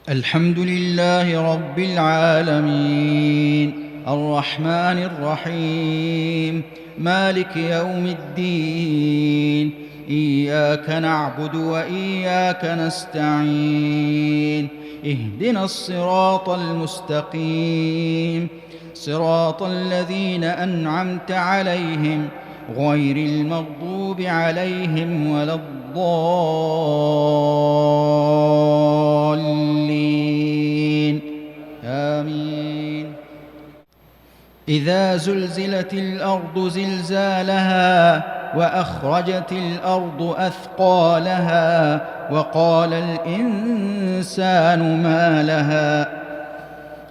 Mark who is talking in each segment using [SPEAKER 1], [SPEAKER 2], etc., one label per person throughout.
[SPEAKER 1] الحمد لله رب العالمين الرحمن الرحيم مالك يوم الدين إياك نعبد وإياك نستعين اهدنا الصراط المستقيم صراط الذين أنعمت عليهم غير المغضوب عليهم ولا الضالين آمين. إذا زلزلت الأرض زلزالها وأخرجت الأرض أثقالها وقال الإنسان ما لها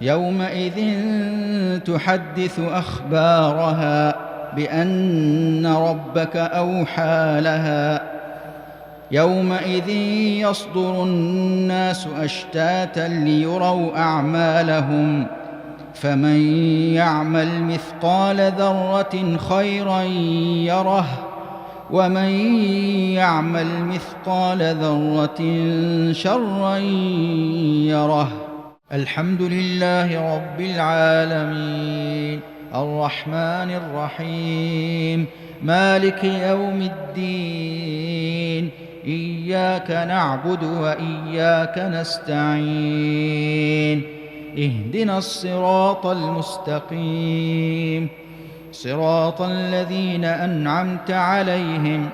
[SPEAKER 1] يومئذ تحدث أخبارها بأن ربك أوحى لها يومئذ يصدر الناس أشتاتا ليروا أعمالهم فمن يعمل مثقال ذرة خيرا يره ومن يعمل مثقال ذرة شرا يره. الحمد لله رب العالمين الرحمن الرحيم مالك يوم الدين إياك نعبد وإياك نستعين اهدنا الصراط المستقيم صراط الذين أنعمت عليهم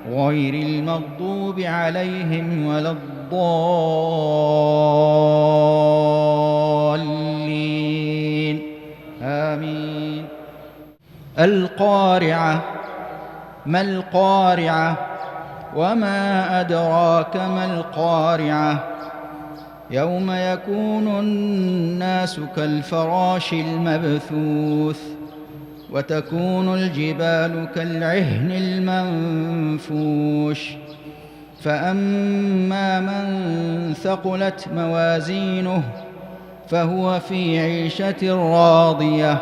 [SPEAKER 1] غير المغضوب عليهم ولا الضالين آمين. القارعة ما القارعة وما أدراك ما القارعة يوم يكون الناس كالفراش المبثوث وتكون الجبال كالعهن المنفوش فأما من ثقلت موازينه فهو في عيشة راضية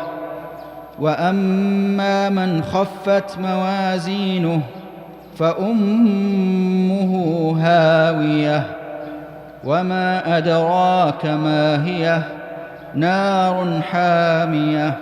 [SPEAKER 1] وأما من خفت موازينه فأمه هاوية وما أدراك ما هي نار حامية